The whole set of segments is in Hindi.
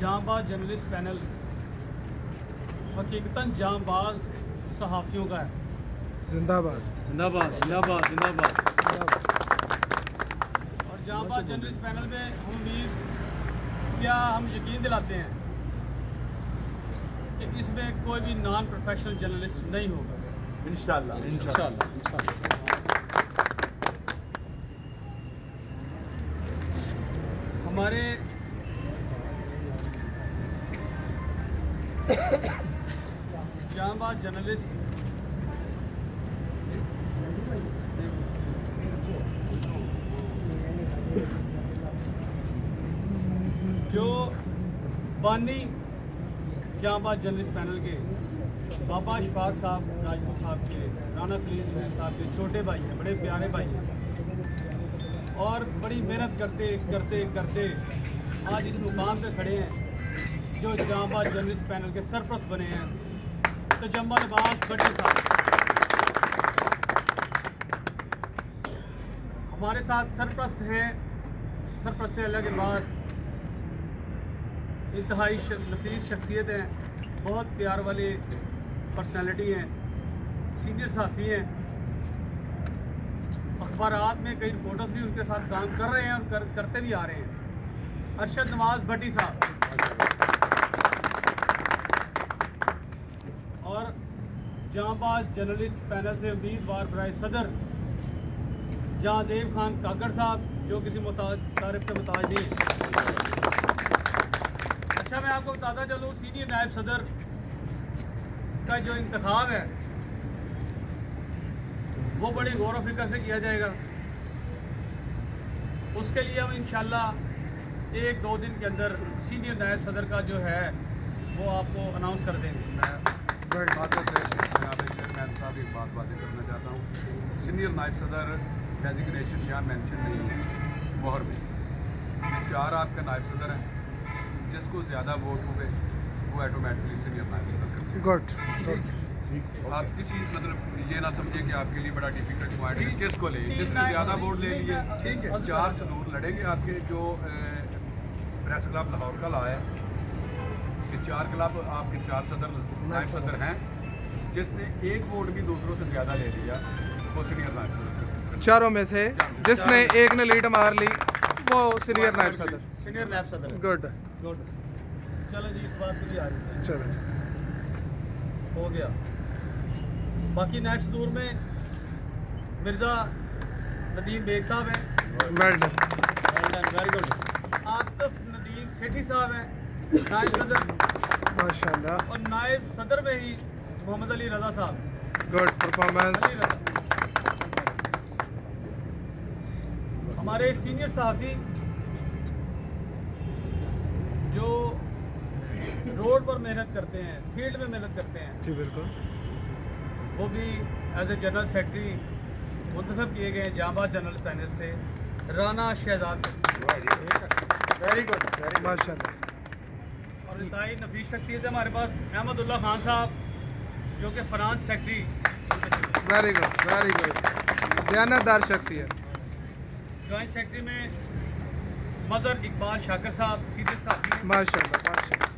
जांबाज जर्नलिस्ट पैनल हकीकतन जांबाज सहाफ़ियों का है। जिंदाबाद जिंदाबाद जिंदाबाद जिंदाबाद। और जांबाज जर्नलिस्ट पैनल में हम यकीन दिलाते हैं कि इसमें कोई भी नॉन प्रोफेशनल जर्नलिस्ट नहीं होगा। इंशाअल्लाह इंशाअल्लाह इंशाअल्लाह। हमारे जांबाज जर्नलिस्ट जो बानी जांबाज जर्नलिस्ट पैनल के बाबा शफाक साहब राजपूत साहब के, राना खलील साहब के छोटे भाई हैं, बड़े प्यारे भाई हैं और बड़ी मेहनत करते करते करते आज इस मुकाम पे खड़े हैं जो जांबाज जर्नलिस्ट पैनल के सरपरस्त बने हैं। तो जम्बा नवाज भट्टी साहब हमारे साथ सरपरस्त हैं। सरपरस्त से अलग के बाद इंतहाई नफीस शख्सियत हैं, बहुत प्यार वाले पर्सनालिटी हैं, सीनियर सहाफ़ी हैं, अखबारात में कई रिपोर्टर्स भी उनके साथ काम कर रहे हैं और करते भी आ रहे हैं। अरशद नवाज भट्टी साहब और जांबाज जर्नलिस्ट पैनल से उम्मीदवार बराए सदर जहांजेब खान काकड़ साहब जो किसी तारीफ के मुताज नहीं है। अच्छा, मैं आपको बताता चलूँ सीनियर नायब सदर का जो इंतखाब है वो बड़े गौर व फिक्र से किया जाएगा। उसके लिए हम इंशाल्लाह 1-2 दिन के अंदर सीनियर नायब सदर का जो है वो आपको अनाउंस कर देंगे। मैं चेयरमैन साहब एक बात वाज़ेह करना चाहता हूँ। सीनियर नायब सदर डेजिग्नेशन यहाँ मेंशन नहीं है मोहर में। 4 आपके नायब सदर हैं, जिसको ज़्यादा वोट हुए वो ऑटोमेटिकली सीनियर नायब सदर। गुड। आप किसी मतलब ये ना समझे कि आपके लिए बड़ा डिफिकल्ट पॉइंट है किसको ले, जिसने ज़्यादा वोट ले लिए ठीक है 4 सदूर लड़ेंगे। आपके जो प्रेस क्लब लाहौर का लाया है कि 4 क्लब आपके 4 सदर नायब सदर हैं, जिसने 1 वोट भी दूसरों से ज़्यादा ले लिया वो सीनियर नायब सदर। चारों में से जिसने एक ने लीड मार ली वो सीनियर नायब सदर। सीनियर नायब सदर। गुड। चलो जी, इस बात की भी आ रही है, चलो हो गया। बाकी नायब सदूर में मिर्ज़ा नदीम बेग साहब हैं, well done, very good. Atif Nadeem Sethi साहब हैं नायब सदर, माशाल्लाह। और नायब सदर में ही मोहम्मद अली रज़ा साहब। Good performance. अली रज़ा हमारे सीनियर सहाफ़ी जो रोड पर मेहनत करते हैं, फील्ड में मेहनत करते हैं, जी बिल्कुल। वो भी एज ए जनरल सेक्रेटरी मुंतखब किए गए हैं जांबाज जनरल पैनल से राना शहजाद। वेरी गुड माशाल्लाह। और इंतहाई नफीस शख्सियत है हमारे पास अहमदुल्ला खान साहब जो कि फ्रांस सेक्रेटरी। Very good. दयानतदार शख्सियत। जॉइंट सेक्रेटरी में मजहर इकबाल शाकर साहब सीनियर साहब। माशाल्लाह माशाल्लाह।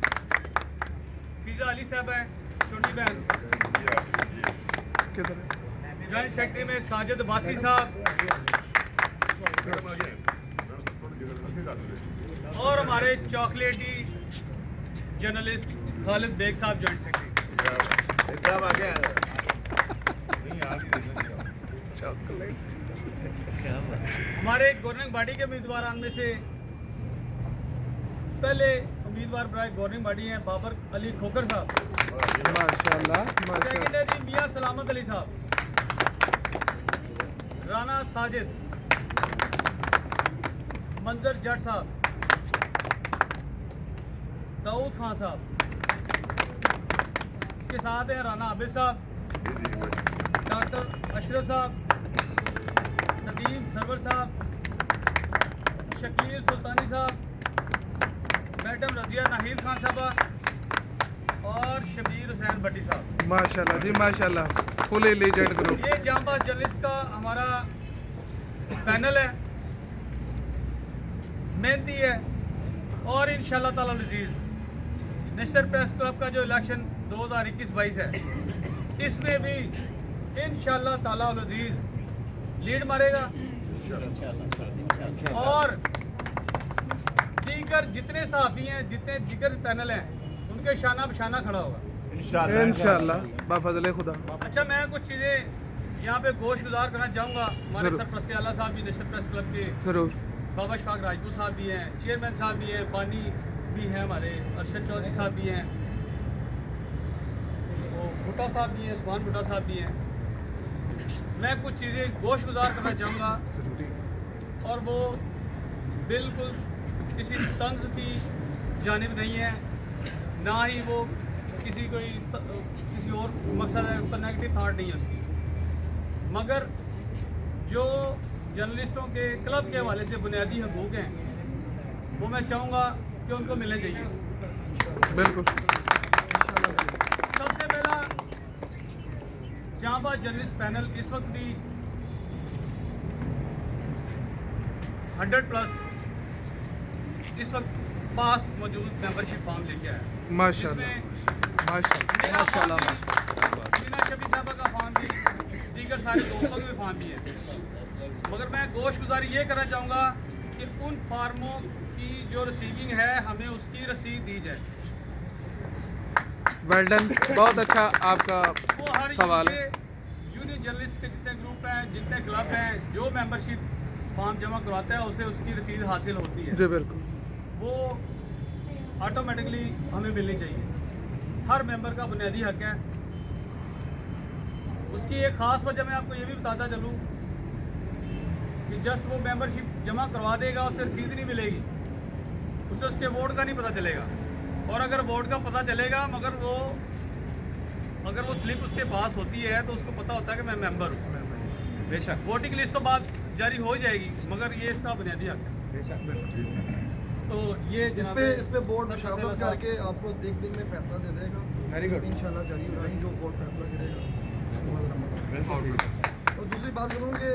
फिजा अली साहब हैं छोटी बहन। किधर? जॉइंट सेक्रेटरी में साजिद बासी साहब और हमारे चॉकलेटी जर्नलिस्ट खालिद बेग साहब जॉइंट सेक्रेटरी। हमारे गवर्निंग बॉडी के उम्मीदवार में से पहले उम्मीदवार बराए गवर्निंग बॉडी हैं बाबर अली खोकर साहब। माशाल्लाह माशाल्लाह। सेकेंडरी मियां सलामत अली साहब, राना साजिद, मंजर जट साहब, दाऊद खान साहब, इसके साथ हैं राना आबिद साहब, डॉक्टर अशरफ साहब, नदीम सरवर साहब, शकील सुल्तानी साहब, मैडम रजिया नाहिल खान साहब और शबीर हुसैन भट्टी साहब। माशाल्लाह जी माशाल्लाह। Fully legend group. ये जांबाज जर्नलिस्ट का हमारा पैनल है, मेहनती है और इंशाल्लाह ताला अज़ीज़ नेशनल प्रेस क्लब का जो इलेक्शन 2021-22 है, इसमें भी इंशाल्लाह ताला अल अजीज लीड मारेगा और दीगर जितने सहाफ़ी हैं, जितने दीगर पैनल हैं, उनके शाना बशाना खड़ा होगा इंशाल्लाह बाफजले खुदा। अच्छा, मैं कुछ चीज़ें यहाँ पे गोश गुजार करना चाहूँगा। हमारे जरूर। सरपरस्त आला साहब भी नेशनल प्रेस क्लब के, जरूर। बाबा शफाक राजपूत साहब भी हैं, चेयरमैन साहब भी हैं, बानी भी हैं, हमारे अरशद चौधरी साहब भी हैं, वो भुट्टा साहब भी हैं, उस्मान भुट्टा साहब भी हैं। मैं कुछ चीज़ें गोश गुजार करना चाहूँगा और वो बिल्कुल किसी तंज की जानिब नहीं है, ना ही वो किसी और मकसद है, उसका नेगेटिव थाट नहीं है उसकी, मगर जो जर्नलिस्टों के क्लब के हवाले से बुनियादी हकूक़ हैं वो मैं चाहूँगा कि उनको मिलने चाहिए। बिल्कुल। सबसे पहला जांबा जर्नलिस्ट पैनल इस वक्त भी 100+ इस वक्त पास मौजूद मेंबरशिप फॉर्म लेके आया है। माशाल्लाह माशाल्लाह। मीना शफी साहबा का फॉर्म भी, दीगर सारे दोस्तों के फॉर्म भी है, मगर मैं गोश गुजारी ये करना चाहूँगा कि उन फार्मों की जो रिसीविंग है हमें उसकी रसीद दी जाए। वेल डन, बहुत अच्छा आपका वो हर सवाल है। यूनियन जर्नलिस्ट के जितने ग्रुप हैं, जितने क्लब हैं, जो मेंबरशिप फॉर्म जमा करवाता है उसे उसकी रसीद हासिल होती है, जी बिल्कुल। वो ऑटोमेटिकली हमें मिलनी चाहिए। हर मेंबर का बुनियादी हक है। उसकी एक ख़ास वजह मैं आपको ये भी बताता चलूँ कि जस्ट वो मेंबरशिप जमा करवा देगा, उससे रसीद नहीं मिलेगी, उसे उसके वोट का नहीं पता चलेगा, और अगर वोट का पता चलेगा मगर अगर वो स्लिप उसके पास होती है तो उसको पता होता है कि मैं मेंबर हूँ। बेशक वोटिंग लिस्ट तो बाद जारी हो जाएगी, मगर ये इसका बुनियादी हक है। बेशक तो ये इस पे बोर्ड मुशावरत करके आपको एक दिन में फैसला दे देगा। Very good. इंशाल्लाह जारी हो जाएगी जो बोर्ड फैसला करेगा। और दूसरी बात करूँ कि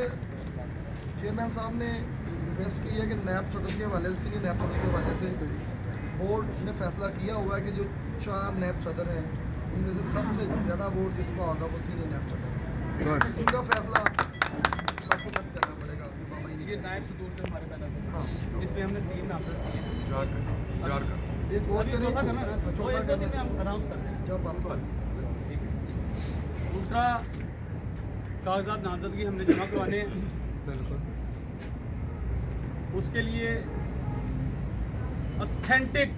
चेयरमैन साहब ने रिक्वेस्ट की है कि नैब सदर के हवाले से, सीनियर नैब सदर के हवाले से बोर्ड ने फैसला किया हुआ है कि जो 4 नैब सदर हैं उनमें से सबसे ज़्यादा वोट जिसका होगा वो सीनियर नैब सदर है। उनका फैसला सबको सब करना पड़ेगा। ये नायब सदूर से हमारे पैनल है, हाँ, इस पे हमने 3 नामजद किए हैं। चार का एक और अभी करें, चौथा करना है ना, चौथा एक दो दिन में करना हम अनाउंस करते हैं। जब आपको ठीक है। दूसरा, कागजात नामजदगी हमने जमा करवाने हैं, बिल्कुल। उसके लिए ऑथेंटिक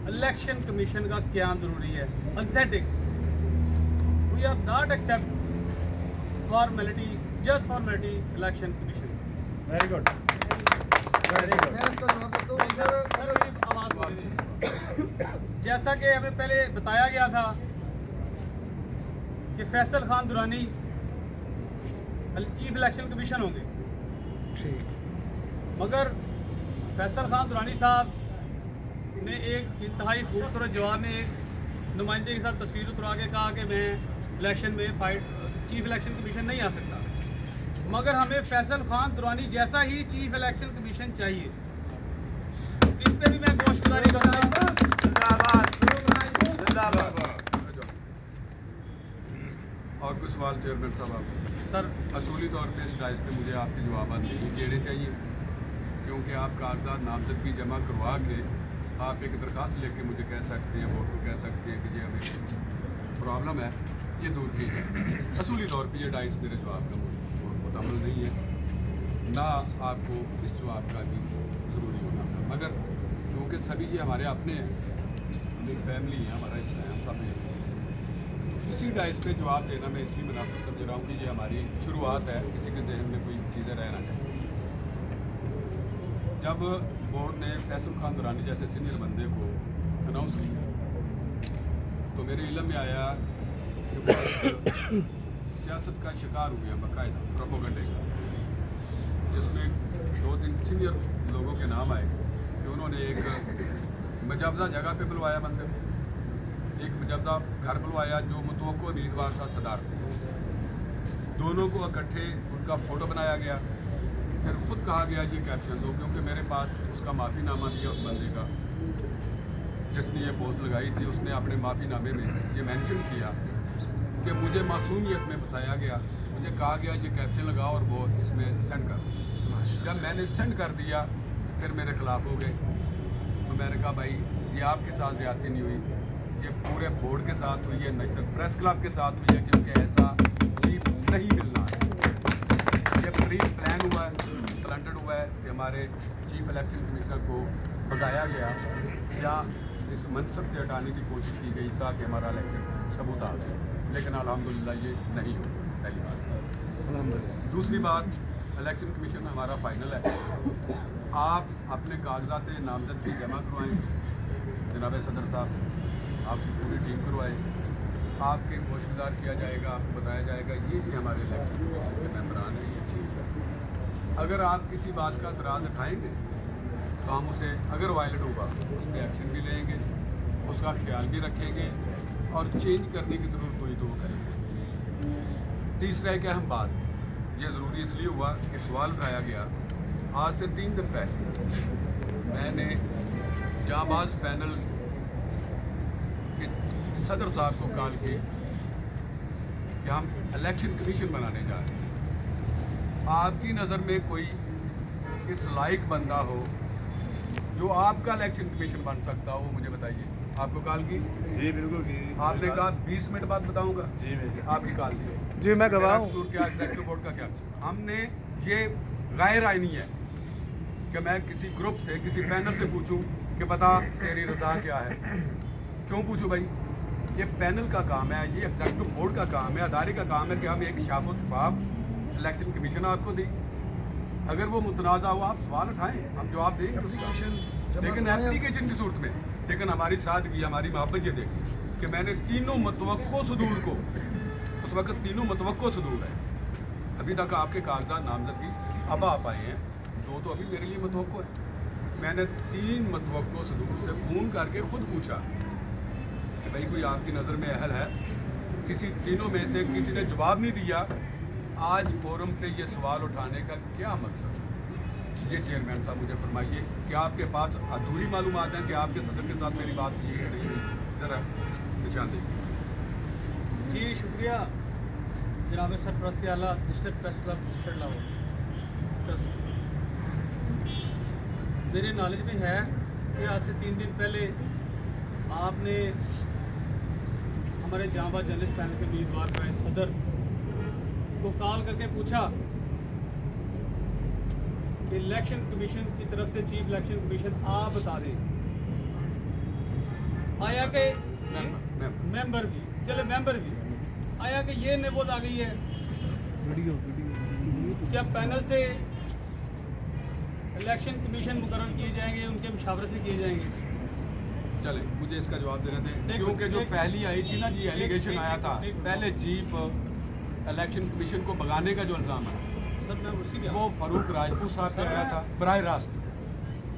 इलेक्शन कमीशन का क्याम जरूरी है। Authentic, we are not accept formality, just formality election commission. Very good very good. मैं इसका जवाब देता हूँ। आवाज़ बोल रही है। जैसा कि हमें पहले बताया गया था कि Faisal Khan Durrani chief election commission होंगे, ठीक। मगर फैसल खान दुरानी साहब ने एक इंतहाई खूबसूरत जवाब में एक नुमाइंदे के साथ तस्वीर उतरा के कहा कि मैं इलेक्शन में चीफ इलेक्शन कमीशन नहीं आ सकता, मगर हमें फैसल खान दुरानी जैसा ही चीफ इलेक्शन कमीशन चाहिए। इस पे भी मैं गोशगुजारी करूँगा। और कुछ सवाल चेयरमैन साहब आप सर, असूली तौर पे इस डाइस पे मुझे आपके जवाब नहीं देने चाहिए, क्योंकि आप कागजात नामजदगी जमा करवा के आप एक दरख्वास्त लेके मुझे कह सकते हैं, बोर्ड को कह सकते हैं कि ये हमें प्रॉब्लम है, ये दूर की है। असूली तौर पे ये डाइस मेरे जवाब का मुकम्मल नहीं है, ना आपको इस जवाब का भी ज़रूरी होना था, मगर चूँकि सभी ये हमारे अपने हैं, हमारी फैमिली है, हमारा हिस्सा है, हम सब हैं, इसी डाइस पे जवाब देना मैं इसलिए मुनासिब समझ रहा हूँ कि ये हमारी शुरुआत है, किसी के जहन में कोई चीज़ें रहना चाहिए। जब बोर्ड ने फैसल खान दुरानी जैसे सीनियर बंदे को अनाउंस किया तो मेरे इल्म में आया कि वो सियासत का शिकार हुए हैं, बाकायदा प्रोपेगेंडे का, जिसमें 2-3 सीनियर लोगों के नाम आए कि उन्होंने एक मुजवजा जगह पे बुलवाया मंदिर, एक मुजवजा घर बुलवाया जो मुतवक्को उम्मीदवार था सदारती, दोनों को इकट्ठे उनका फ़ोटो बनाया गया, फिर खुद कहा गया ये कैप्शन दो, क्योंकि मेरे पास उसका माफ़ीनामा दिया उस बंदे का जिसने ये पोस्ट लगाई थी उसने अपने माफ़ीनामे में ये मेंशन किया कि मुझे मासूमियत में फंसाया गया, मुझे कहा गया ये कैप्शन लगा और वो इसमें सेंड कर। जब मैंने सेंड कर दिया फिर मेरे खिलाफ हो गए। तो मैंने कहा भाई ये आपके साथ ज़्यादती नहीं हुई, ये पूरे बोर्ड के साथ हुई है, नेशनल प्रेस क्लब के साथ हुई है, क्योंकि ऐसा चीफ नहीं मिलना है। ये प्री प्लान हुआ है, प्लान्ड हुआ है कि हमारे चीफ इलेक्शन कमिश्नर को भगाया गया या इस मनसब से हटाने की कोशिश की गई ताकि हमारा इलेक्शन सबूत आ गया, लेकिन अल्हम्दुलिल्लाह ये नहीं हो। पहली बात। दूसरी बात, इलेक्शन कमीशन हमारा फाइनल है। आप अपने कागजात नामजदगी जमा करवाएँ जनाब सदर साहब, आपकी पूरी टीम करवाए, आपके गोशगुजार किया जाएगा, आपको बताया जाएगा ये भी हमारे इलेक्शन कमीशन के मेंबरान हैं, ये चीफ है। अगर आप किसी बात का एतराज़ उठाएँगे तो हम उसे अगर वायलेट होगा उस पर एक्शन भी लेंगे, उसका ख्याल भी रखेंगे और चेंज करने की ज़रूरत हुई तो वो करेंगे। तीसरा एक अहम बात, ये ज़रूरी इसलिए हुआ कि सवाल उठाया गया। आज से 3 दिन पहले मैंने जाबाज पैनल के सदर साहब को कॉल की कि हम इलेक्शन कमीशन बनाने जा रहे हैं। आपकी नज़र में कोई इस लायक बंदा हो जो आपका इलेक्शन कमीशन बन सकता हो, मुझे बताइए। आपको कॉल की? जी बिल्कुल की। आपने कहा 20 मिनट बाद बताऊंगा। जी बिल्कुल। आपकी कॉल दी। जी मैं गवाह हूँ। कसूर क्या, एग्जीक्यूटिव बोर्ड का क्या कसूर? हमने ये गैर आईनी है कि मैं किसी ग्रुप से, किसी पैनल से पूछूं कि बता तेरी रजा क्या है। क्यों पूछूं भाई? ये पैनल का काम है, ये एग्जीक्यूटिव बोर्ड का काम है, अदारे का काम है कि हम एक शाफ शफाफ इलेक्शन कमीशन आपको दें। अगर वो मुतनाज़ा हो आप सवाल उठाएं, हम जवाब देंगे उसका। लेकिन एप्लीकेशन की सूरत में, लेकिन हमारी सादगी, हमारी मोहब्बत ये देखी कि मैंने तीनों मतवक्को सदूर को, उस वक्त तीनों मतवक्को सदूर है, अभी तक आपके कागजात नामजदगी अब आ पाए हैं, तो अभी मेरे लिए मतवक्को है। मैंने 3 मतवक्को सदूर से फ़ोन करके खुद पूछा कि भाई कोई आपकी नज़र में अहल है? किसी तीनों में से किसी ने जवाब नहीं दिया। आज फोरम पे ये सवाल उठाने का क्या मकसद है? ये चेयरमैन साहब मुझे फरमाइए, क्या आपके पास अधूरी मालूमात हैं कि आपके सदर के साथ मेरी बात हुई है नहीं हुई? ज़रा निशानदेही। जी शुक्रिया जनाब सरपरस्त आला district press club district Lahore trust. मेरे नॉलेज में है कि आज से 3 दिन पहले आपने हमारे जांबाज जर्नलिस्ट पैनल के उम्मीदवार का सदर को कॉल करके पूछा कि इलेक्शन कमीशन की तरफ से चीफ इलेक्शन कमीशन आप बता दें। आया कि मेंबर भी, चले मेंबर भी आया कि ये नबूद आ गई है क्या पैनल से इलेक्शन कमीशन मुकर्रर किए जाएंगे, उनके मुशावरे से किए जाएंगे। चले मुझे इसका जवाब देने दें, क्योंकि जो पहली आई थी ना जी एलिगेशन आया था, पहले चीफ इलेक्शन कमीशन को भगाने का जो इल्ज़ाम है सर मैं उसी के वो फ़रूक राजपूत साहब पे आया था बराह रास्त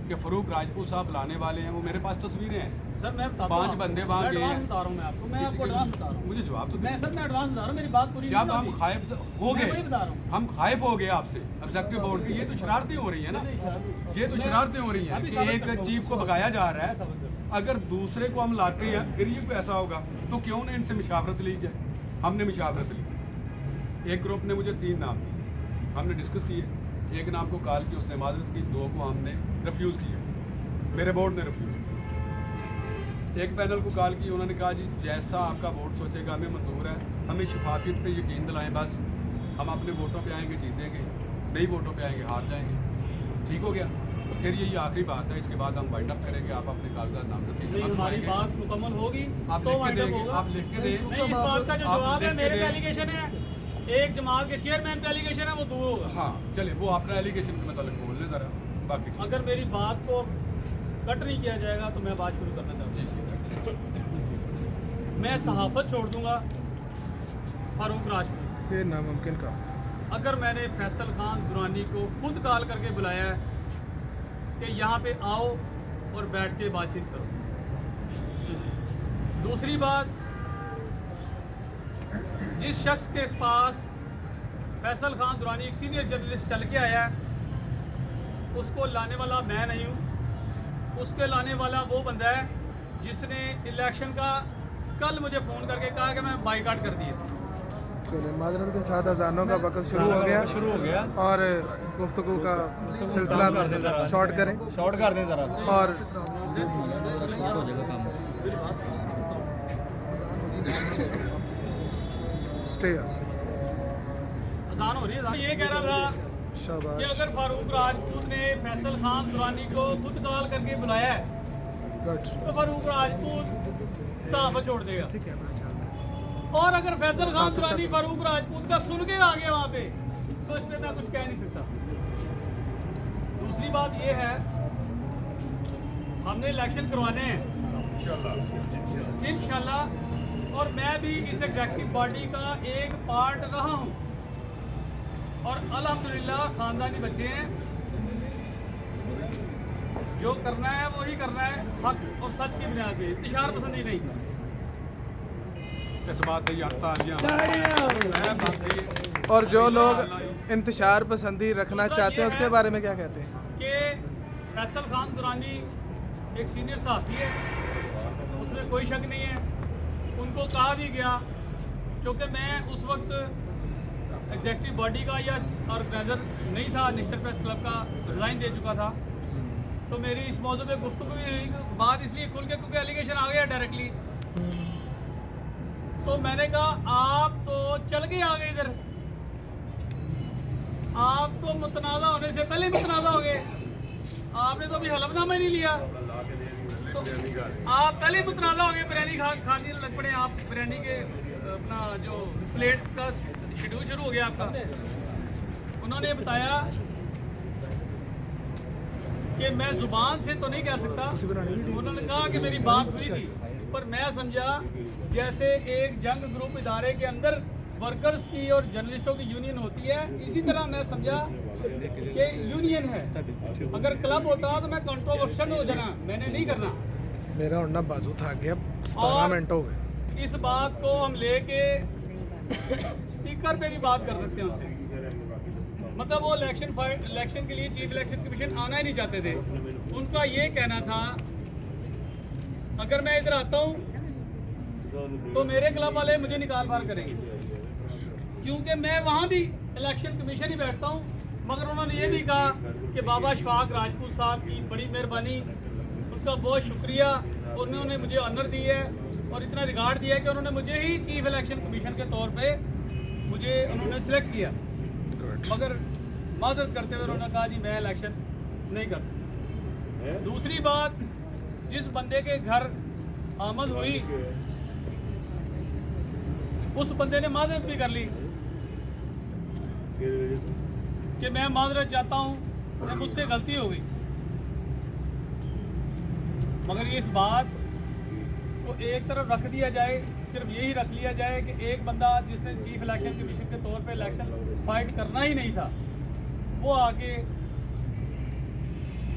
कि फ़रूक राजपूत साहब लाने वाले हैं। वो मेरे पास तस्वीरें हैं, सर मैं बताता 5 हूँ, बंदे वहाँ गए हैं। बता रहा हूँ मैं आपको, मैं आपको एडवांस बता रहा हूँ। मुझे जवाब तो मैं सर मैं एडवांस बता रहा हूँ, मेरी बात पूरी जब नहीं हम होती। खाइफ हो मैं वही गए, बता रहा हूँ। हम खाइफ हो गए आपसे एग्जीक्यूटिव बोर्ड की, ये तो शरारतें हो रही है ना, ये तो शरारतें हो रही हैं अभी कि साबित एक करता हूँ, चीफ को भगाया जा रहा है। अगर दूसरे को हम लाते हैं फिर ये कोई ऐसा होगा तो क्यों ना इनसे मुशावरत ली जाए। हमने मुशावरत ली, एक ग्रुप ने मुझे 3 नाम दिए, हमने डिस्कस किए, एक नाम को कॉल की, उसने माजरत की, 2 को हमने रिफ्यूज़ किया, मेरे बोर्ड ने रिफ्यूज़ किया। एक पैनल को कॉल की, उन्होंने कहा जी जैसा आपका बोर्ड सोचेगा हमें मंजूर है, हमें शफाफियत पे यकीन दिलाएं, बस हम अपने वोटों पे आएंगे जीतेंगे, नहीं वोटों पे आएंगे हार जाएंगे। ठीक हो गया। फिर यही आखिरी बात है, इसके बाद हम वाइंड अप करेंगे, आप अपने कागजात नामजदगी जमा हमारी करवाएंगे। बात मुकम्मल होगी आप तो लिख के वाइंड अप देंगे, होगा। आप लिख के दें। नहीं, इस बात का जो आप जवाब है लिख के मेरे पे दें। एलिगेशन है, एक जमात के चेयरमैन पे एलिगेशन है, वो दूर होगा। हाँ चलिए वो अपना एलिगेशन के मतलब बोल लें ज़रा, बाकी ठीक। अगर मेरी बात को कट नहीं किया जाएगा तो मैं बात शुरू करना चाहता हूँ। मैं सहाफ़त छोड़ दूंगा फारूक राजपूत। ये नामुमकिन का। अगर मैंने फैसल खान दुरानी को खुद कॉल करके बुलाया है कि यहाँ पे आओ और बैठ के बातचीत करो। दूसरी बात, जिस शख्स के पास फैसल खान दुरानी एक सीनियर जर्नलिस्ट चल के आया है, उसको लाने वाला मैं नहीं हूँ, उसके लाने वाला वो बंदा है जिसने इलेक्शन का कल मुझे फ़ोन करके कहा कि मैं बाइकाट कर दिया। चलिए माजरत के साथ अजानों का वक्त शुरू हो गया और गुफ्तगू का सिलसिला शॉर्ट करें शॉर्ट कर दें ज़रा। और स्टे अजान हो रही है। ये कह रहा था कि शाबाश अगर फारूक राजपूत ने फैसल खान दुरानी को खुद कॉल करके बुलाया है गुड तो फारूक राजपूत साहब छोड़ देगा, और अगर फैसल खान दुरानी फारूक राजपूत का सुन के आ गया वहाँ पे तो इस पर मैं कुछ कह नहीं सकता। दूसरी बात ये है, हमने इलेक्शन करवाने हैं इंशाल्लाह, और मैं भी इस एग्जेक्टिव बॉडी का एक पार्ट रहा हूँ, और अल्हम्दुलिल्लाह खानदानी बच्चे हैं, जो करना है वो ही करना है, हक और सच की बुनियाद पे, इंतशार पसंदी नहीं। इस बात पे आता और जो लोग इंतशार पसंदी रखना चाहते हैं उसके बारे में क्या कहते हैं? कि फैसल खान दुरानी एक सीनियर सहाफ़ी है, उसमें कोई शक नहीं है। उनको कहा भी गया, क्योंकि मैं उस वक्त एग्जेक्टिव बॉडी का या ऑर्गेनाइजर नहीं था, नेशनल प्रेस क्लब का रिज़ाइन दे चुका था, तो मेरी इस मौजू पे गुफ्तगू भी हुई। बात इसलिए खुल के क्योंकि एलिगेशन आ गया डायरेक्टली, तो मैंने कहा आप तो चल के आ गए इधर, आप तो मुतनाज़ा होने से पहले मुतनाज़ा हो गए, आपने तो अभी हलफनामा ही नहीं लिया, तो आप पहले मुतनाज़ा हो गए, बिरयानी खाने लग पड़े आप, बिरयानी के अपना जो प्लेट का शेड्यूल शुरू हो गया आपका। उन्होंने बताया कि मैं ज़ुबान से तो नहीं कह सकता, उन्होंने कहा कि मेरी बात हुई थी, पर मैं समझा जैसे एक जंग ग्रुप इदारे के अंदर वर्कर्स की और जर्नलिस्टों की यूनियन होती है, इसी तरह मैं समझा कि यूनियन है। अगर क्लब होता तो मैं कंट्रोवर्शियल हो जाना, मैंने नहीं करना। मेरा उड़ना बाजू था गया, 17 मिनट हो गए। इस बात को हम लेके स्पीकर पे भी बात कर सकते हैं उनसे, मतलब वो इलेक्शन के लिए चीफ इलेक्शन कमीशन आना ही नहीं चाहते थे। उनका ये कहना था अगर मैं इधर आता हूँ तो मेरे क्लब वाले मुझे निकाल बाहर करेंगे, क्योंकि मैं वहाँ भी इलेक्शन कमीशन ही बैठता हूँ। मगर उन्होंने ये भी कहा कि बाबा शफाक राजपूत साहब की बड़ी मेहरबानी, उनका बहुत शुक्रिया, उन्होंने मुझे ऑनर दी है और इतना रिगार्ड दिया है कि उन्होंने मुझे ही चीफ इलेक्शन कमीशन के तौर पे मुझे उन्होंने सिलेक्ट किया। मगर मदद करते हुए उन्होंने कहा जी मैं इलेक्शन नहीं कर सकता। दूसरी बात, जिस बंदे के घर आमद हुई उस बंदे ने माजरत भी कर ली कि मैं माजरत चाहता हूँ, मुझसे गलती हो गई। मगर ये इस बात को एक तरफ रख दिया जाए, सिर्फ यही रख लिया जाए कि एक बंदा जिसने चीफ इलेक्शन कमीशन के तौर पे इलेक्शन फाइट करना ही नहीं था, वो आके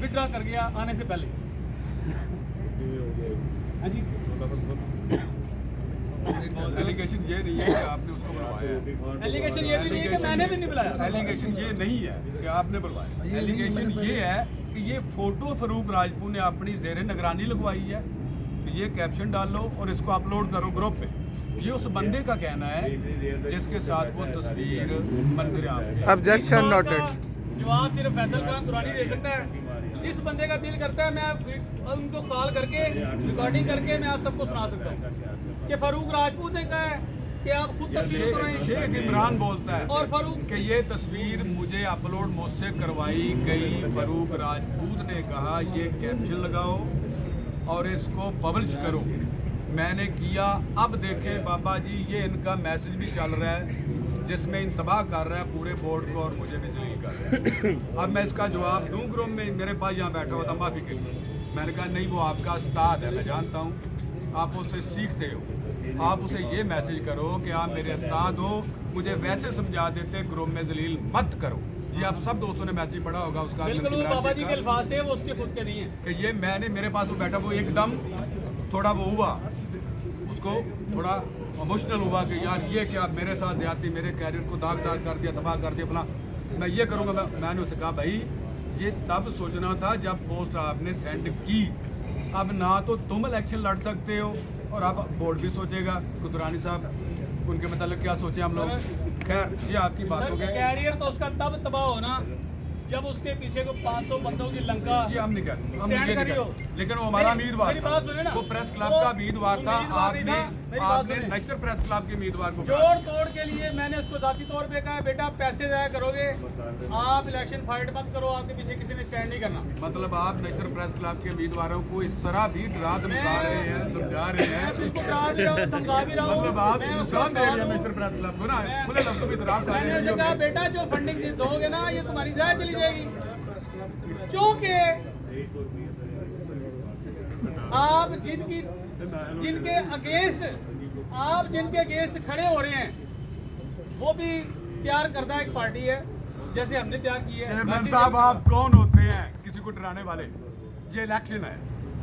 विड्रॉ कर गया आने से पहले। हाँ जी, एलिगेशन ये नहीं है कि आपने उसको बुलवाया है। एलिगेशन ये भी नहीं है कि मैंने भी नहीं बुलाया। एलिगेशन ये नहीं है कि आपने बुलवाया। एलिगेशन ये है कि ये फोटो फारूक राजपूत ने अपनी जेर निगरानी लगवाई है, ये कैप्शन डाल लो और इसको अपलोड करो ग्रुप पे। ये उस बंदे का कहना है जिसके साथ वो तस्वीर मंजूर। Objection noted. जवाब सिर्फ फैसल खान दुरानी दे सकता है। जिस बंदे का दिल करता है मैं उनको कॉल करके रिकॉर्डिंग करके मैं आप सबको सुना सकता हूँ कि फारूक राजपूत ने कहा है कि आप खुद तस्वीर उतराएं। शेख इमरान बोलता है और फारूक कि ये तस्वीर मुझे अपलोड मुझसे करवाई गई। फारूक राजपूत ने कहा ये कैप्शन लगाओ और इसको पब्लिश करो। मैंने किया। अब देखें बाबा जी, ये इनका मैसेज भी चल रहा है जिसमें इंतबाह कर रहा है पूरे बोर्ड को और मुझे भी जलील कर रहा है। अब मैं इसका जवाब दूँ ग्रुप में, मेरे पास यहाँ बैठा हुआ था माफ़ी के लिए। मैंने कहा नहीं, वो आपका उस्ताद है, मैं जानता हूँ, आप उससे सीखते हो। आप उसे ये मैसेज करो कि आप मेरे उस्ताद हो, मुझे वैसे समझा देते ग्रुप में जलील मत करो। ये आप सब दोस्तों ने मैसेज पढ़ा होगा उसका। बिल्कुल वो बाबा जी के अल्फाज है, वो उसके खुद के नहीं है कि ये मैंने मेरे पास वो बैठा, वो एकदम थोड़ा वो हुआ, उसको थोड़ा इमोशनल हुआ कि यार ये क्या मेरे साथ ज्यादती, मेरे कैरियर को दाग कर दिया, तबाह कर दिया, अपना मैं ये करूँगा। मैंने उसे कहा भाई ये तब सोचना था जब पोस्ट आपने सेंड की, अब ना तो तुम इलेक्शन लड़ सकते हो और अब बोर्ड भी सोचेगा कुदरानी साहब उनके मतलब क्या सोचे हम लोग। खैर ये आपकी बात हो सर गई, कैरियर तो उसका तब तबाह होना जब उसके पीछे को 500 बंदों की लंका ये हम नहीं कहते, हम स्टैंड ये नहीं करियो। कहते। लेकिन वो हमारा मेरी उम्मीदवार बात सुनिए ना, था, वो प्रेस क्लब वो का उम्मीदवार था। उम्मीदवार नहीं आपने था, मेरी बात आपने सुनिए। नेशनल प्रेस क्लब के उम्मीदवार को जोड़ तोड़ के लिए मैंने उसको जाती तौर पे कहा बेटा पैसे जाया करोगे, आप इलेक्शन फाइट मत करो, आपके पीछे किसी ने स्टैंड नहीं करना। मतलब आप नेशनल प्रेस क्लब के उम्मीदवारों को इस तरह भी डरा धमका रहे हैं, समझा रहे हैं। मैं बिल्कुल डरा भी रहा हूँ, धमका भी रहा हूँ। मतलब आप मैं उसका इंसान दे रहे हैं साथ हूँ। नेशनल प्रेस क्लब को ना, मैं- खुले लफ्जों में इतराज कर मैंने रहे उसे कहा हैं। बेटा जो फंडिंग दोगे ना ये तुम्हारी जाया चली जाएगी, चूंकि आप जिनके अगेंस्ट खड़े हो रहे हैं वो भी तैयार करता एक पार्टी है जैसे हमने तैयार की है। चेयरमैन साहब आप कौन होते हैं किसी को डराने वाले? ये इलेक्शन है,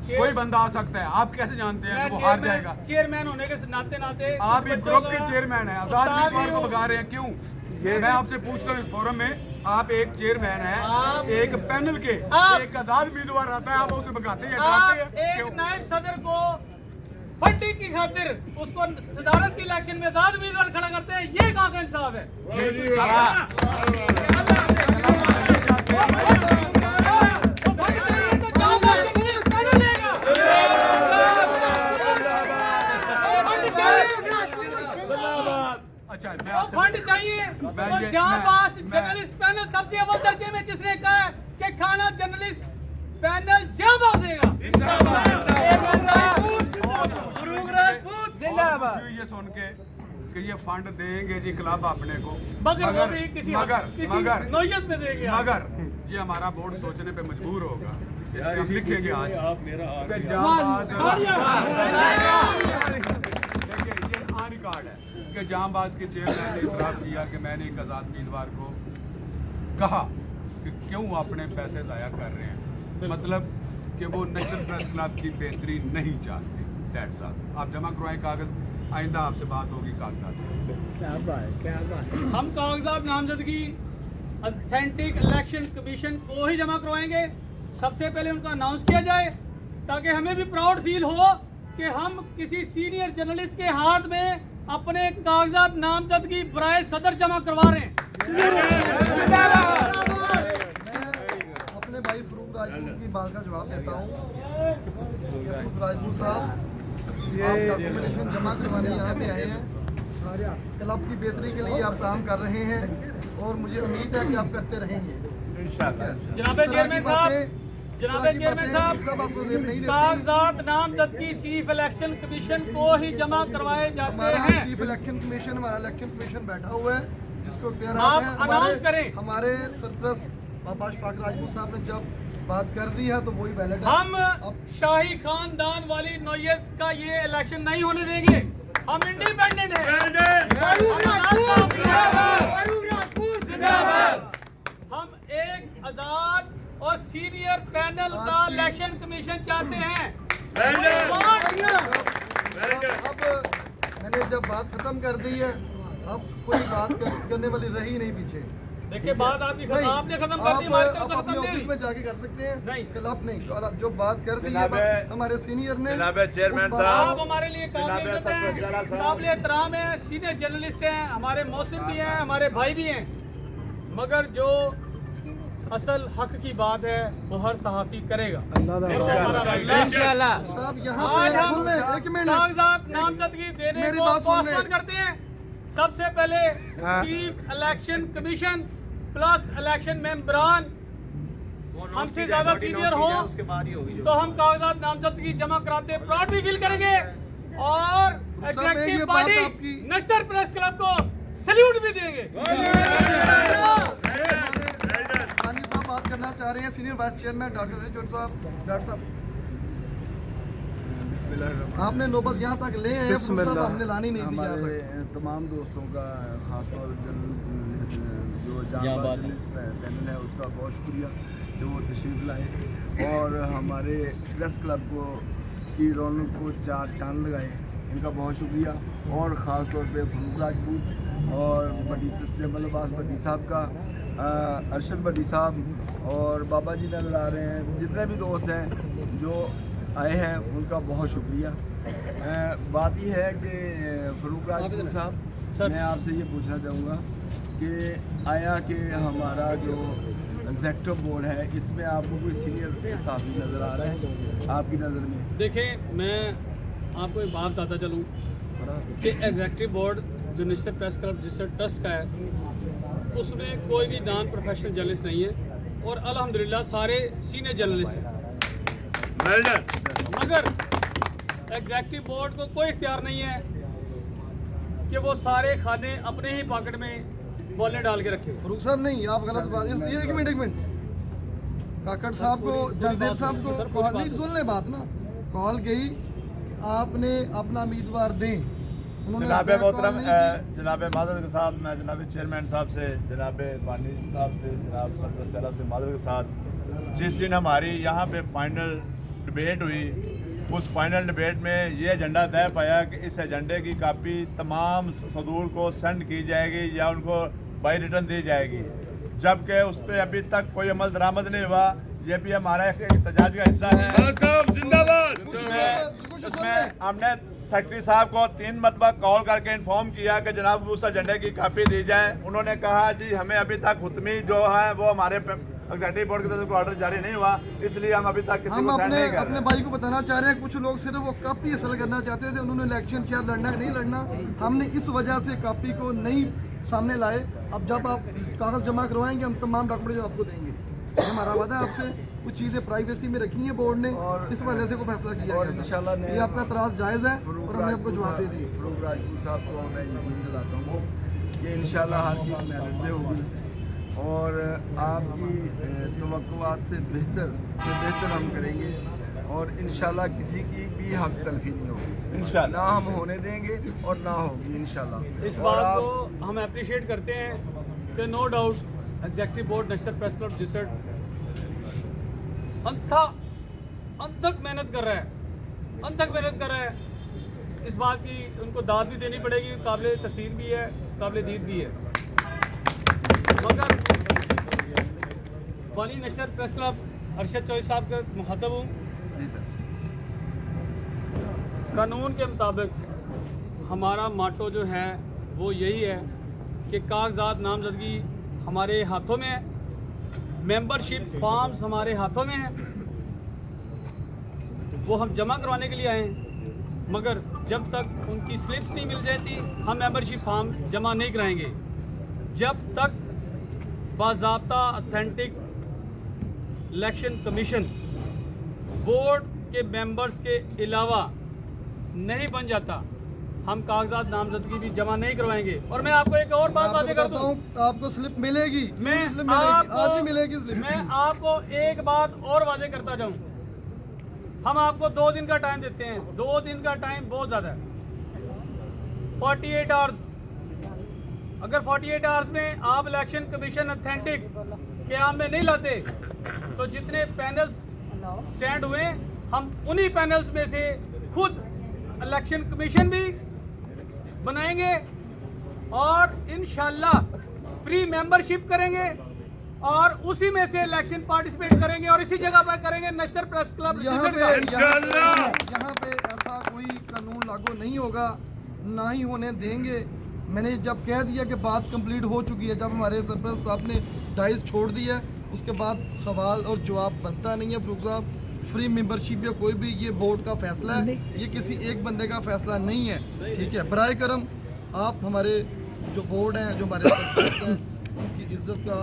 कोई बंदा आ सकता है, आप कैसे जानते हैं कि वो हार जाएगा? चेयरमैन होने के नाते नाते आप एक ग्रुप के चेयरमैन हैं, आजाद उम्मीदवार को भगा रहे हैं, क्यों? मैं आपसे पूछता हूँ इस फोरम में, आप एक चेयरमैन हैं, एक पैनल के एक आजाद उम्मीदवार रहता है, आप उसे भगाते हैं, डराते आप हैं, एक क्यों? नायब सदर को फंडिंग की खातिर उसको सदारत के इलेक्शन में आजाद उम्मीदवार खड़ा करते हैं, ये कहाँ का इंसाफ है? तो फंड चाहिए तो जाओ जर्नलिस्ट पैनल देगा। फंड चाहिए अच्छा मैं तो आपसे फंड चाहिए तो जहाँ पास जर्नलिस्ट पैनल सबसे अव्वल दर्जे में जिसने कहा है कि खाना जर्नलिस्ट पैनल जहाँ देगा। ये सुन के कि ये फंड देंगे जी क्लब अपने को, मगर वो भी किसी मगर नौयत में देंगे। मगर ये हमारा बोर्ड सोचने पे मजबूर होगा, इसमें हम लिखेंगे आज कि जांबाज देखिए ये ऑन रिकॉर्ड है कि जांबाज के चेयरमैन ने इतराफ किया कि मैंने एक आजाद उम्मीदवार को कहा कि क्यों अपने पैसे जाया कर रहे हैं, मतलब कि वो नेशनल प्रेस क्लब की बेहतरी नहीं चाहते। That's all. आप जमा करवाएं कागज, आइंदा आपसे बात होगी कागजात। हम कागजात नामजदगी ऑथेंटिक इलेक्शन कमीशन को ही जमा करवाएंगे। सबसे पहले उनका अनाउंस किया जाए ताकि हमें भी प्राउड फील हो कि हम किसी सीनियर जर्नलिस्ट के हाथ में अपने कागजात नामजदगी बराए सदर जमा करवा रहे हैं। अपने भाई फरूक राजपूत की बात का जवाब देता हूँ। फरूक राजपूत साहब आप डॉक्यूमेंटेशन जमा करवाने यहाँ पे आए हैं, क्लब की बेहतरी के लिए आप काम कर रहे हैं और मुझे उम्मीद है कि आप करते रहेंगे। जनाब चेयरमैन साहब आपको जेब नहीं देते। कागजात नामजदगी चीफ इलेक्शन कमीशन को ही जमा करवाए जाते हमारा हैं। चीफ इलेक्शन कमीशन, हमारा इलेक्शन कमीशन बैठा हुआ है जिसको इख्तियार आप है। अनाउंस करें। हमारे सरप्रस्त बाबा अशफाक राजपूत साहब ने जब बात कर दी है तो वही वैलिड है। हम शाही खानदान वाली नौयत का ये इलेक्शन नहीं होने देंगे। हम इंडिपेंडेंट हैं। हम एक आजाद और सीनियर पैनल का इलेक्शन कमीशन चाहते हैं। अब मैंने जब बात खत्म कर दी है, अब कोई बात करने वाली रही नहीं पीछे। देखिए बात आपकी नहीं, आपने खत्म कर दी, हमारी तरफ आप से अपने खत्म ऑफिस नहीं में जाके कर सकते हैं। नहीं। क्लब नहीं, और आप जो बात कर दी है हमारे सीनियर ने, चेयरमैन उस बात- आप हमारे लिए काबिल इज्जत हैं, काबिल एहतराम है, सीनियर जर्नलिस्ट हैं, हमारे मौसम भी हैं, हमारे भाई भी हैं, मगर जो असल हक की बात है वो हर सहाफी करेगा। इंशाल्लाह। साहब यहाँ आज पे हम सुन लें, एक मिनट कागजात नामजदगी देने मेरी को बात सुन ले। पोस्टपोन करते हैं। सबसे पहले हाँ। Chief election commission plus election मेंबरान हमसे ज्यादा सीनियर हो तो हम कागजात नामजदगी जमा कराते प्राउड भी फील करेंगे और ये एग्जीक्यूटिव बात बॉडी आपकी- नेशनल प्रेस क्लब को सैल्यूट भी देंगे। खानी साहब बात करना चाह रहे हैं, senior vice chairman doctor Rajni Chaudhry साहब। डॉक्टर साहब आपने नौबत यहाँ तक ले आए, साहब हमने लानी नहीं थी यहाँ हमारे तक। तमाम दोस्तों का खासतौर जो जांबाज पैनल है उसका बहुत शुक्रिया कि वो तशरीफ़ लाए और हमारे प्रेस क्लब को की रौनक को चार चांद लगाए, इनका बहुत शुक्रिया। और ख़ास तौर पे फरूक राजपूत और बड़ी जमल अब्बास भट्टी साहब का, अरशद भट्टी साहब और बाबा जी नजर आ रहे हैं, जितने भी दोस्त हैं जो आए हैं उनका बहुत शुक्रिया। बात यह है कि फ़रूक राजपूत साहब, मैं आपसे ये पूछना चाहूँगा कि आया कि हमारा जो एग्जेक्टिव बोर्ड है इसमें आपको कोई सीनियर साथी नज़र आ रहा है आपकी नज़र में? देखें, मैं आपको एक बात बताता चलूँ कि एग्जेक्टिव बोर्ड जो national press club registered trust का है उसमें कोई भी नॉन प्रोफेशनल जर्नलिस्ट नहीं है और अल्हम्दुलिल्लाह सारे सीनियर जर्नलिस्ट हैं। मगर एग्जेक्टिव बोर्ड को कोई इख्तियार नहीं है कि वो सारे खाने अपने ही पॉकेट में बॉलें डाल के रखे। फरूक साहब नहीं, आप गलत बात, ये एक मिनट काकड़ साहब को, जसदेव साहब को कॉल नहीं, सुन ले बात ना, कॉल गई कि आपने अपना उम्मीदवार दें, उन्होंने जनाब अपना मोहतरम, कॉल नहीं किया। जनाब माजरत के साथ मैं जनाब चेयरमैन साहब से, जनाब बानी साहब से, जनाब सरपंच साहब से माजरत के साथ, जिस दिन हमारी यहाँ पे फाइनल डिबेट हुई उस फाइनल डिबेट में ये एजेंडा तय पाया कि इस एजेंडे की कापी तमाम सदूर को सेंड की जाएगी या उनको बाई रिटर्न दी जाएगी, जबकि उस पर अभी तक कोई अमल दरामद नहीं हुआ। ये भी हमारा एक एहतजाज का हिस्सा है। उसमें हमने सेक्रेटरी साहब को 3 मरतबा कॉल करके इन्फॉर्म किया कि जनाब उस एजेंडे की कापी दी जाए। उन्होंने कहा जी हमें अभी तक हुतमी जो है वो हमारे एग्जीक्यूटिव बोर्ड की तरफ से ऑर्डर जारी नहीं हुआ, इसलिए हम अभी तक किसी हम तो को सेंड नहीं कर अपने रहे। भाई को बताना चाह रहे हैं, कुछ लोग सिर्फ वो कापी हासिल करना चाहते थे, उन्होंने इलेक्शन क्या लड़ना नहीं लड़ना, हमने इस वजह से कापी को नहीं सामने लाए। अब जब आप कागज जमा करवाएंगे हम तमाम डॉक्यूमेंट आपको देंगे, हमारा वादा है आपसे। कुछ चीज़ें प्राइवेसी में रखी हैं बोर्ड ने, इस वजह से कोई फैसला किया और गया था। इंशाल्लाह ये आपका एतराज़ जायज़ है और हमने आपको जवाब दे दी। फ़रूक राजपूत साहब को मैं यकीन दिलाता हूँ कि इंशाल्लाह हर चीज़ मेरिट में होगी और आपकी तवक्कुआत से बेहतर हम करेंगे और इंशाल्लाह किसी की भी हक तलफी नहीं होगी इंशाल्लाह, ना हम होने देंगे और ना होगी इंशाल्लाह। इस बात को हम अप्रिशिएट करते हैं कि no doubt executive board national press club registered अंतक मेहनत कर रहा है, इस बात की उनको दाद भी देनी पड़ेगी, काबिल तस्वीर भी है, काबिल दीद भी है। मगर वाली national press club Arshad Chaudhry साहब का मुखातब हूँ, कानून के मुताबिक हमारा माटो जो है वो यही है कि कागजात नामजदगी हमारे हाथों में है, मेंबरशिप फॉर्म्स हमारे हाथों में है, वो हम जमा करवाने के लिए आए हैं। मगर जब तक उनकी स्लिप्स नहीं मिल जाती हम मेंबरशिप फॉर्म जमा नहीं कराएंगे, जब तक बाज़ाब्ता ऑथेंटिक इलेक्शन कमीशन बोर्ड के मेंबर्स के अलावा नहीं बन जाता हम कागजात नामजदगी भी जमा नहीं करवाएंगे। और मैं आपको एक और बात बातें करता हूँ, आपको स्लिप मिलेगी, मैं स्लिप मिलेगी, आज ही मिलेगी स्लिप। मैं आपको एक बात और वादे करता जाऊं, हम आपको 2 दिन का टाइम देते हैं, 2 दिन का टाइम बहुत ज़्यादा है, 48 आवर्स। अगर 48 आवर्स में आप इलेक्शन कमीशन ऑथेंटिक क़याम में नहीं लाते तो जितने पैनल्स स्टैंड हुए हम उन्हीं पैनल्स में से खुद इलेक्शन कमीशन भी बनाएंगे और इंशाल्लाह फ्री मेंबरशिप करेंगे और उसी में से इलेक्शन पार्टिसिपेट करेंगे और इसी जगह पर करेंगे नेशनल प्रेस क्लब। यहाँ पे ऐसा कोई कानून लागू नहीं होगा, ना ही होने देंगे। मैंने जब कह दिया कि बात कंप्लीट हो चुकी है, जब हमारे सरपंच साहब ने डाइस छोड़ दिया है, उसके बाद सवाल और जवाब बनता नहीं है। फरूक साहब, फ्री मेंबरशिप या कोई भी ये बोर्ड का फैसला है, ये किसी एक बंदे का फैसला नहीं है, ठीक है। बराए करम आप हमारे जो बोर्ड हैं, जो हमारे सरपंच हैं, उनकी इज्जत का,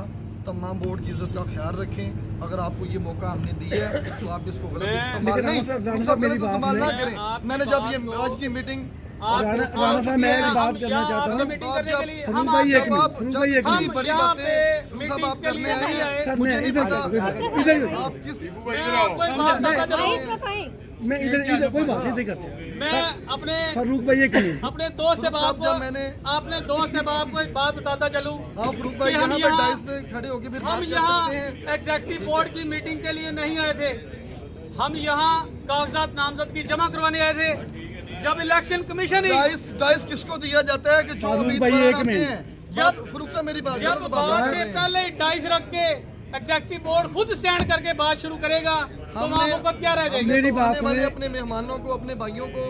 तमाम बोर्ड की इज्जत का ख्याल रखें। अगर आपको ये मौका हमने दिया है तो आप इसको गलत इस्तेमाल नहीं, गलत इस्तेमाल ना करें। मैंने जब ये आज की मीटिंग राणा साहब, मैं एक बात करना चाहता हूँ। मीटिंग करने के लिए फरूक भाई एक मिनट, हम यहाँ पे मीटिंग के लिए नहीं आए। सर मैं इधर आप किस मैं इधर कोई बात नहीं करते। मैं अपने फरूक भाई एक मिनट, अपने दोस्त से बाप को, मैंने अपने दोस्त से बाप को एक बात बताता चलूं, आप फरूक भाई कि हम यहाँ पे यहाँ- डाइस पे खड़े होके फिर हम बात कर यहाँ सकते हैं। एग्जीक्यूटिव बोर्ड की मीटिंग के लिए नहीं आए थे, हम यहाँ कागजात नामजदगी जमा करवाने आए थे। जब इलेक्शन कमीशन ही डाइस किसको दिया जाता है कि जो फरूक भाई, उम्मीदवार एक आते मिनट। हैं। जब फरूक साहब मेरी बात जब तो बात कर से रहे हैं। पहले ही डाइस रख के एग्जीक्यूटिव बोर्ड खुद स्टैंड करके बात शुरू करेगा, हमने वक्त क्या रह जाएगी? मेरी तो बात आने वाले सुनिए। अपने मेहमानों को, अपने भाइयों को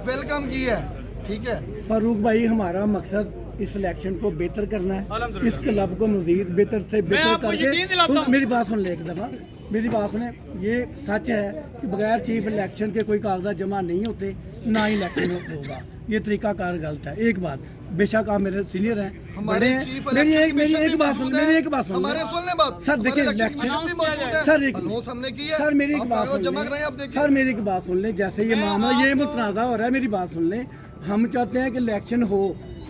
वेलकम किया है, ठीक है। फारूक भाई, हमारा मकसद इस इलेक्शन को बेहतर करना है, अल्हम्दुलिल्लाह। इस क्लब को मजीद बेहतर से बेहतर आपको यकीन दिलाता हूं। मेरी बात सुन ले एक दफ़ा, मेरी बात सुने। ये सच है कि बगैर चीफ इलेक्शन के कोई कागजात जमा नहीं होते, ना ही इलेक्शन होगा। ये तरीकाकार गलत है। एक बात, बेशक आप मेरे सीनियर हैं, हमारे बड़े हैं, चीफ मेरी इलेक्शन एक मेरी कमीशन एक भी बात सुन, मौजूद है। मेरी एक बात सुन हमारे सुन ले बात। सर देखिए, हमारे इलेक्शन इलेक्शन कमीशन भी मौजूद है। सर एक अनाउंस हमने की है। सर मेरी एक आप बात कागज सुन जमा कराएं, आप लें। देखिए। सर मेरी एक बात सुन लें, जैसे ये मामला ये मुतनाज़ा हो रहा है, मेरी बात सुन लें। हम चाहते हैं कि इलेक्शन हो,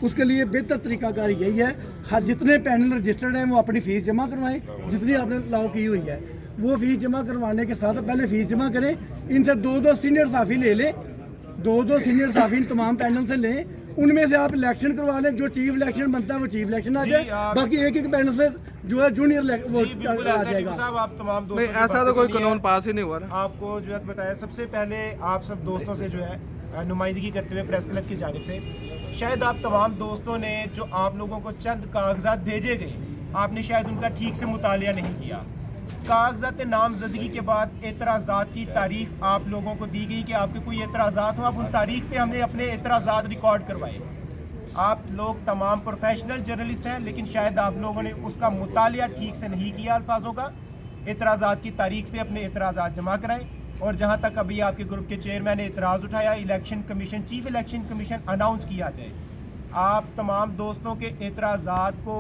उसके लिए बेहतर तरीकाकार यही है, हर जितने पैनल रजिस्टर्ड हैं वो अपनी फीस जमा करवाएं, जितनी आपने अलाउ की हुई है वो फीस जमा करवाने के साथ पहले फीस जमा करें। इनसे दो सीनियर साफी ले लें, दो सीनियर साफी इन तमाम पैनल से लें, उनमें से आप इलेक्शन करवा लें। जो चीफ इलेक्शन बनता है वो चीफ इलेक्शन आ जाए, बाकी एक एक पैनल से जो है जूनियर वो आ जाएगा। साहब आप तमाम दोस्तों नहीं, की ऐसा तो बातें कोई सुनिए। कानून पास ही नहीं हुआ ना। आपको जो है बताया, सबसे पहले आप सब दोस्तों से जो है नुमाइंदगी करते हुए प्रेस क्लब की जानिब से, शायद आप तमाम दोस्तों ने जो आप लोगों को चंद कागजात भेजे गए, आपने शायद उनका ठीक से मुतालिया नहीं किया। कागजात नामजदगी के बाद एतराज़ात की तारीख आप लोगों को दी गई कि आपके कोई एतराज़ात हो, आप उन तारीख पे हमने अपने एतराज़ात रिकॉर्ड करवाए। आप लोग तमाम प्रोफेशनल जर्नलिस्ट हैं, लेकिन शायद आप लोगों ने उसका मुतालिया ठीक से नहीं किया अल्फाजों का। एतराज़ात की तारीख पे अपने एतराज़ात जमा कराएं। और जहां तक अभी आपके ग्रुप के चेयरमैन ने एतराज़ उठाया, election commission, chief election commission announce किया जाए। आप तमाम दोस्तों के एतराज़ात को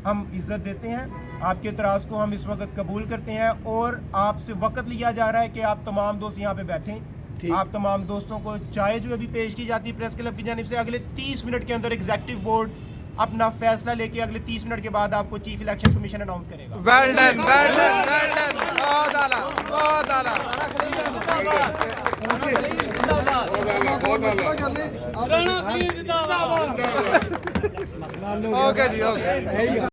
हम इज़्ज़त देते हैं, आपके एतराज़ को हम इस वक्त कबूल करते हैं और आपसे वक्त लिया जा रहा है कि आप तमाम दोस्त यहाँ पे बैठें। आप तमाम दोस्तों को चाय जो अभी पेश की जाती है प्रेस क्लब की जानिब से, अगले 30 मिनट के अंदर एग्जीक्यूटिव बोर्ड अपना फैसला लेके अगले 30 मिनट के बाद आपको चीफ इलेक्शन कमीशन अनाउंस करेगा। Well done, well done, well done, बहुत आला, बहुत आला। कर लें। राणा प्लीज जिंदाबाद। ओके जी, ओके।